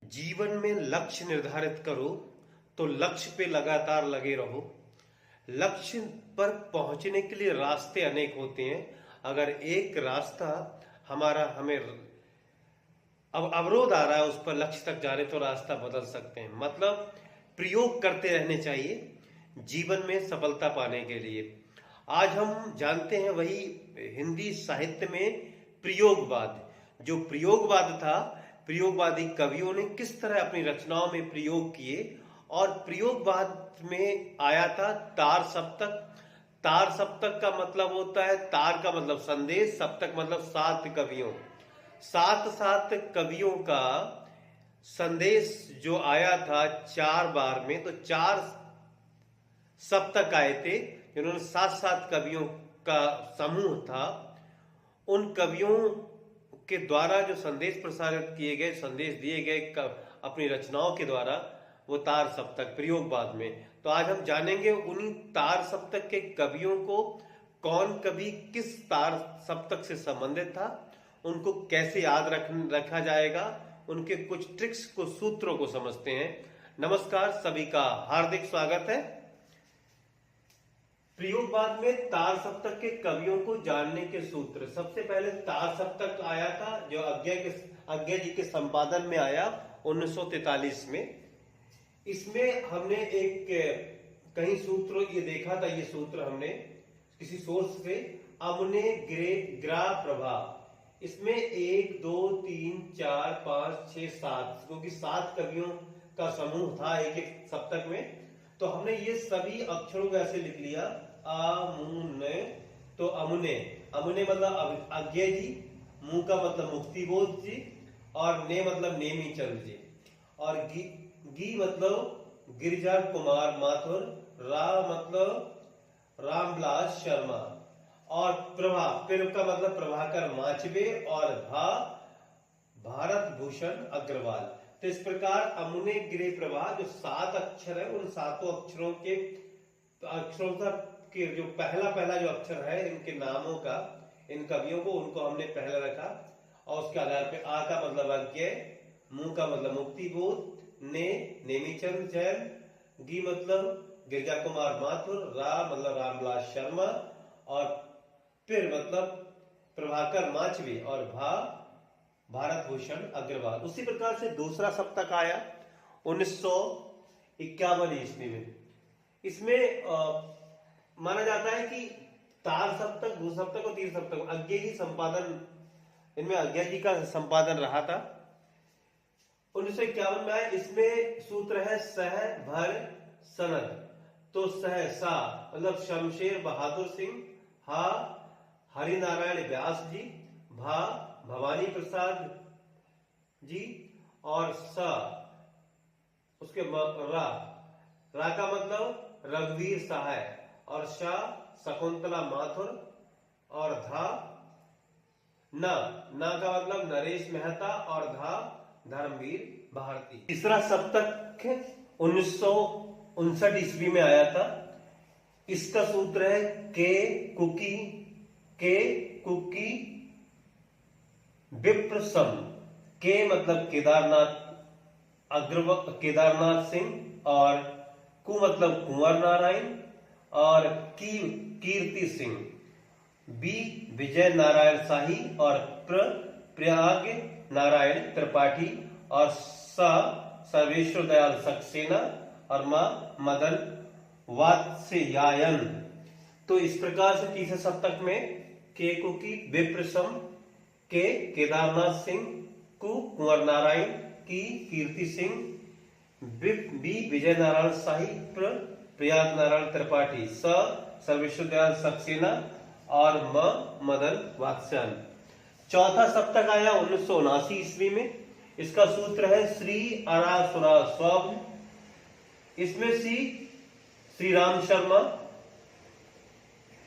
जीवन में लक्ष्य निर्धारित करो तो लक्ष्य पे लगातार लगे रहो। लक्ष्य पर पहुंचने के लिए रास्ते अनेक होते हैं। अगर एक रास्ता हमें अब अवरोध आ रहा है उस पर लक्ष्य तक जाने तो रास्ता बदल सकते हैं। मतलब प्रयोग करते रहने चाहिए जीवन में सफलता पाने के लिए। आज हम जानते हैं वही हिंदी साहित्य में प्रयोगवाद, जो प्रयोगवाद था, प्रयोगवादी कवियों ने किस तरह अपनी रचनाओं में प्रयोग किए। और प्रयोगवाद में आया था तार सप्तक। तार सप्तक का मतलब होता है, तार का मतलब संदेश, सप्तक मतलब सात कवियों, सात सात कवियों का संदेश जो आया था 4 बार में, तो 4 सप्तक आए थे जिन्होंने सात सात कवियों का समूह था। उन कवियों के द्वारा जो संदेश प्रसारित किए गए, संदेश दिए गए अपनी रचनाओं के द्वारा, वो तार सप्तक प्रयोगवाद में। तो आज हम जानेंगे उन्हीं तार सप्तक के कवियों को, कौन कवि किस तार सप्तक से संबंधित था, उनको कैसे याद रखा जाएगा, उनके कुछ ट्रिक्स को, सूत्रों को समझते हैं। नमस्कार, सभी का हार्दिक स्वागत है। प्रयोगवाद में तार सप्तक के कवियों को जानने के सूत्र। सबसे पहले तार सप्तक आया था जो आज्ञा जी के संपादन में आया 1943 में। इसमें हमने एक कहीं सूत्र ये देखा था, ये सूत्र हमने किसी सोर्स से, अमुने ग्रा प्रभा। इसमें 1 2 3 4 5 6 7, क्योंकि 7 कवियों का समूह था एक एक सप्तक में, तो हमने ये सभी अक्षरों को ऐसे लिख लिया, अमुने। तो अमुने, अमुने मतलब आज्ञा जी, मु का मतलब मुक्तिबोध जी, और ने मतलब नेमीचंद जी, और गी मतलब गिरिजा कुमार माथुर, रा मतलब रामविलास शर्मा, और प्रभा, फिर का मतलब प्रभाकर माचवे, और भा भारत भूषण अग्रवाल। तो इस प्रकार अमुने गिरे प्रभा, जो 7 अक्षर है, उन 7 अक्षरों के जो पहला जो अक्षर है इनके नामों का, इन कवियों को, उनको हमने पहले रखा, और उसके आधार पे आ का मतलब आज्ञा, मु का मतलब मुक्तिबोध, ने नेमीचंद जैन, गी मतलब गिरिजा कुमार माथुर, रा मतलब रामविलास शर्मा, और फिर मतलब प्रभाकर माचवी, और भा भारत भूषण अग्रवाल। उसी प्रकार से दूसरा सप्तक आया 1951 ईस्वी में। इसमें माना जाता है कि तार सप्तक, भू सप्तक और तीर सप्तक आज्ञा जी संपादन, इनमें आज्ञा जी का संपादन रहा था। 1951 में आया। इसमें सूत्र है सह भर सनद। तो सह सा मतलब शमशेर बहादुर सिंह, हा हरिनारायण व्यास जी, भा भवानी प्रसाद जी, और सा उसके रा का मतलब रघुवीर सहाय, और शा शकुंतला माथुर, और धा ना का मतलब नरेश मेहता, और धा धर्मवीर भारती। तीसरा सप्तक 1959 ईस्वी में आया था। इसका सूत्र है के कुकी विप्र सम। के मतलब केदारनाथ सिंह, और कु मतलब कुंवर नारायण, और कीर्ति सिंह, बी विजय नारायण शाही, और प्रयाग नारायण त्रिपाठी, और सा सर्वेश्वर दयाल सक्सेना, और मां मदन वात्स्यायन। तो इस प्रकार से तीसरे सप्तक में के कुकी विप्रसम, के केदारनाथ सिंह, कु कुंवर नारायण, की कीर्ति सिंह, बी विजय नारायण शाही, प्रयाग नारायण त्रिपाठी, स सर्वेश्वर दयाल सक्सेना, और म मदन वात्स्यायन। चौथा सप्तक आया 1979 ईस्वी में। इसका सूत्र है श्री अरा सुरा स्व। इसमें श्री राम शर्मा,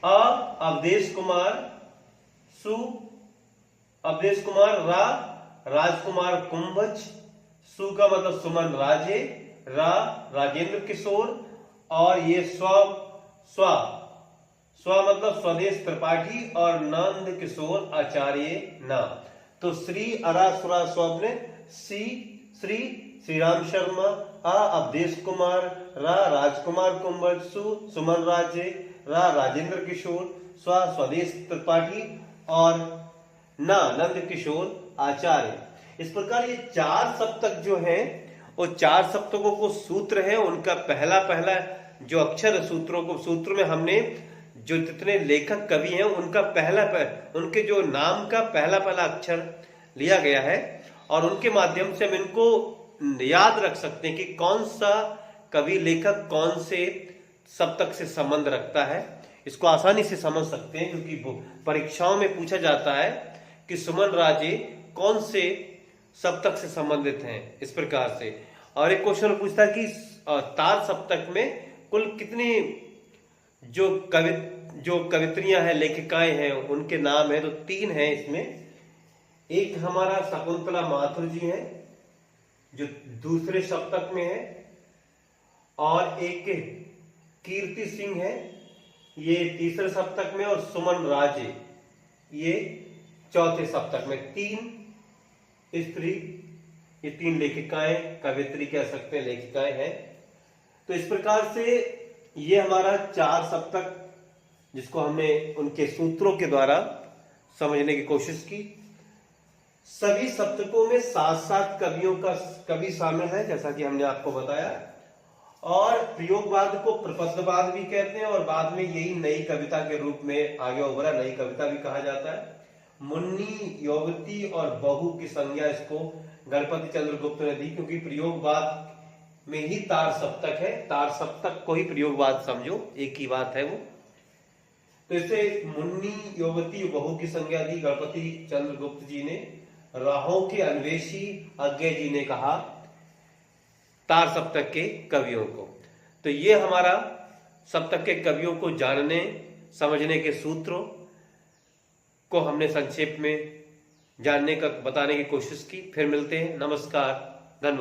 अवधेश कुमार, सु अवधेश कुमार, राजकुमार कुंभज, सु का मतलब सुमन राजे, राजेंद्र किशोर, और ये स्व मतलब स्वदेश त्रिपाठी, और नंद किशोर आचार्य ना। तो श्री अरा सुरा स्व ने श्री श्री राम शर्मा, आ अवधेश कुमार, रा राजकुमार कुंवर, सु सुमन राजे, रा राजेंद्र किशोर, स्व स्वदेश त्रिपाठी और ना नंद किशोर आचार्य। इस प्रकार ये 4 सप्तक जो हैं वो 4 सप्तकों को सूत्र है, उनका पहला पहला जो अक्षर सूत्र में हमने जो जितने लेखक कवि हैं उनका उनके जो नाम का पहला पहला अक्षर लिया गया है और उनके माध्यम से हम इनको याद रख सकते हैं कि कौन सा कवि लेखक कौन से सप्तक से संबंध रखता है। इसको आसानी से समझ सकते हैं क्योंकि परीक्षाओं में पूछा जाता है कि सुमन राजे कौन से सप्तक से संबंधित हैं, इस प्रकार से। और एक क्वेश्चन पूछता है कि तार सप्तक में कुल कितनी जो कवित्रियां हैं, लेखिकाएं हैं, उनके नाम है तो 3 हैं इसमें। एक हमारा शकुंतला माथुर जी हैं जो दूसरे सप्तक में है, और एक कीर्ति सिंह है ये तीसरे सप्तक में, और सुमन राजे ये चौथे सप्तक में। 3 स्त्री, ये 3 लेखिकाएं, कवित्री कह सकते हैं, लेखिकाएं हैं। तो इस प्रकार से ये हमारा 4 सप्तक जिसको हमने उनके सूत्रों के द्वारा समझने की कोशिश की। सभी सप्तकों में 7-7 कवि शामिल है जैसा कि हमने आपको बताया, और प्रयोगवाद को प्रपदवाद भी कहते हैं और बाद में यही नई कविता के रूप में आगे उभरा, नई कविता भी कहा जाता है। मुन्नी, युवती और बहू की संज्ञा इसको गणपति चंद्रगुप्त ने दी क्योंकि प्रयोगवाद में ही तार सप्तक है, तार सप्तक को ही प्रयोगवाद समझो, एक ही बात है वो। तो इसे मुन्नी, युवती, बहू की संज्ञा दी गणपति चंद्रगुप्त जी ने। राहों के अन्वेषी अज्ञे जी ने कहा तार सप्तक के कवियों को। तो ये हमारा सप्तक के कवियों को जानने समझने के सूत्रों को हमने संक्षेप में जानने का बताने की कोशिश की। फिर मिलते हैं, नमस्कार।